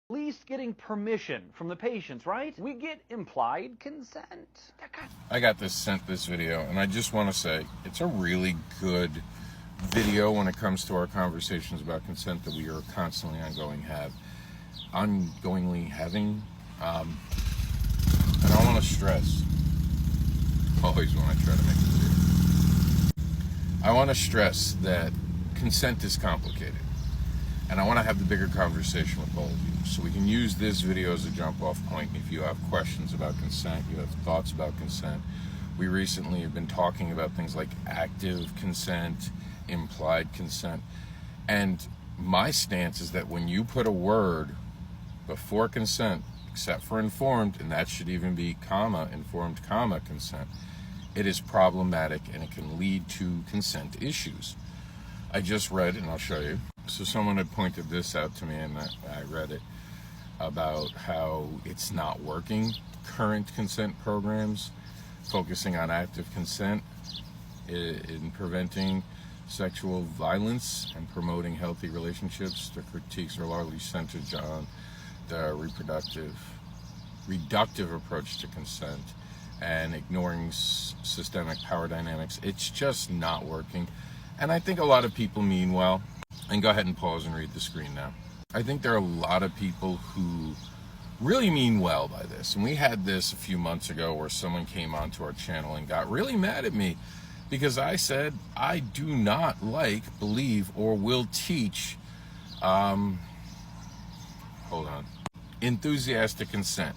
least getting permission from the patients, right? We get implied consent. I got sent this video, and I just want to say it's a really good video when it comes to our conversations about consent that we are constantly ongoingly having. And I want to stress, always when I try to make it clear, I want to stress that consent is complicated. And I want to have the bigger conversation with all of you. So we can use this video as a jump off point. If you have questions about consent, you have thoughts about consent. We recently have been talking about things like active consent, implied consent. And my stance is that when you put a word before consent, except for informed, and that should even be comma, informed, comma, consent, it is problematic and it can lead to consent issues. I just read, and I'll show you. So someone had pointed this out to me, and I read it, about how it's not working. Current consent programs focusing on active consent in preventing sexual violence and promoting healthy relationships. The critiques are largely centered on the reductive approach to consent and ignoring systemic power dynamics. It's just not working. And I think a lot of people mean well. And go ahead and pause and read the screen now. I think there are a lot of people who really mean well by this. And we had this a few months ago where someone came onto our channel and got really mad at me because I said I do not believe, or will teach, enthusiastic consent.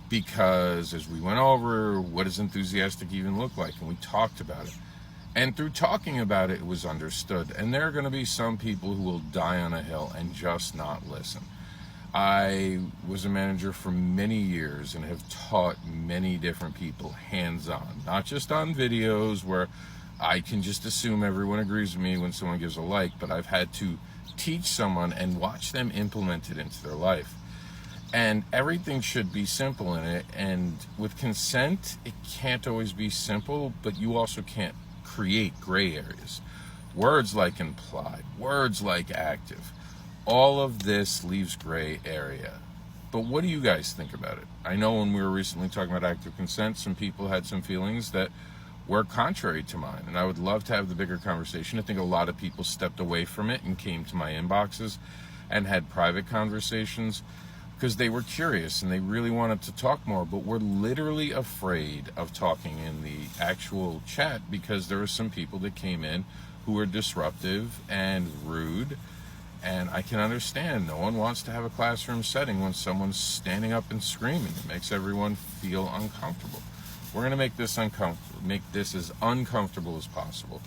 Because as we went over, what does enthusiastic even look like? And we talked about it. And through talking about it, it was understood. And there are going to be some people who will die on a hill and just not listen. I was a manager for many years and have taught many different people hands-on, not just on videos where I can just assume everyone agrees with me when someone gives a like, but I've had to teach someone and watch them implement it into their life. And everything should be simple in it. And with consent, it can't always be simple, but you also can't create gray areas. Words like implied, words like active, all of this leaves gray area. But what do you guys think about it? I know when we were recently talking about active consent, some people had some feelings that were contrary to mine, and I would love to have the bigger conversation. I think a lot of people stepped away from it and came to my inboxes and had private conversations because they were curious and they really wanted to talk more, but were literally afraid of talking in the actual chat because there were some people that came in who were disruptive and rude. And I can understand, no one wants to have a classroom setting when someone's standing up and screaming. It makes everyone feel uncomfortable. We're going to make this as uncomfortable as possible.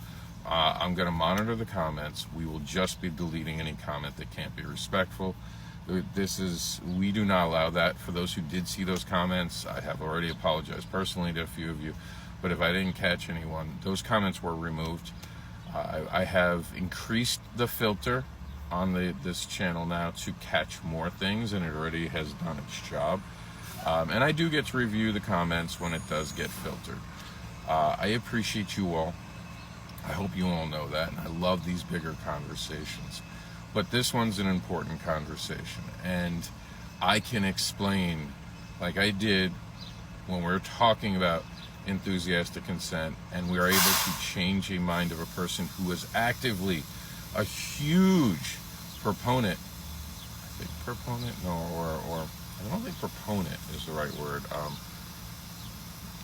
I'm going to monitor the comments. We will just be deleting any comment that can't be respectful. We do not allow that. For those who did see those comments, I have already apologized personally to a few of you, but if I didn't catch anyone, those comments were removed. I have increased the filter on this channel now to catch more things, and it already has done its job. And I do get to review the comments when it does get filtered. I appreciate you all. I hope you all know that, and I love these bigger conversations. But this one's an important conversation, and I can explain, like I did when we were talking about enthusiastic consent, and we are able to change a mind of a person who is actively a huge proponent. I think proponent? No, or I don't think proponent is the right word.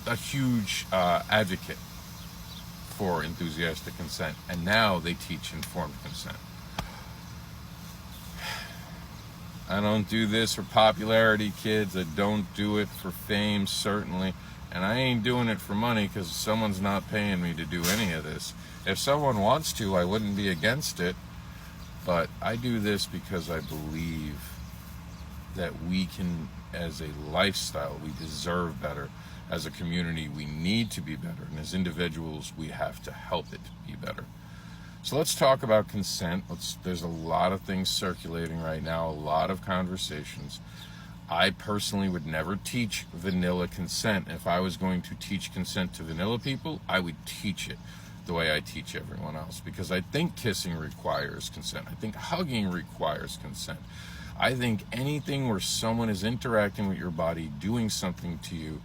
A huge advocate for enthusiastic consent, and now they teach informed consent. I don't do this for popularity, kids. I don't do it for fame, certainly. And I ain't doing it for money because someone's not paying me to do any of this. If someone wants to, I wouldn't be against it. But I do this because I believe that we can, as a lifestyle, we deserve better. As a community, we need to be better. And as individuals, we have to help it be better. So let's talk about consent. There's a lot of things circulating right now, a lot of conversations. I personally would never teach vanilla consent. If I was going to teach consent to vanilla people, I would teach it the way I teach everyone else, because I think kissing requires consent. I think hugging requires consent. I think anything where someone is interacting with your body, doing something to you,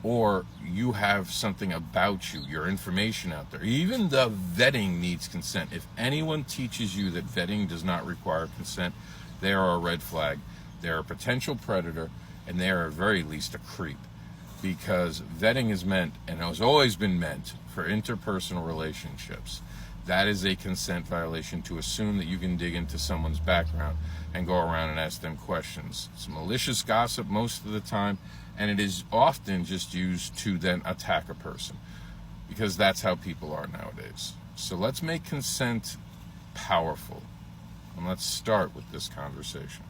or you have something about you, your information out there, even the vetting needs consent. If anyone teaches you that vetting does not require consent, they are a red flag. They're a potential predator, and they are at very least a creep. Because vetting is meant, and has always been meant, for interpersonal relationships. That is a consent violation, to assume that you can dig into someone's background and go around and ask them questions. It's malicious gossip most of the time, and it is often just used to then attack a person, because that's how people are nowadays. So let's make consent powerful, and let's start with this conversation.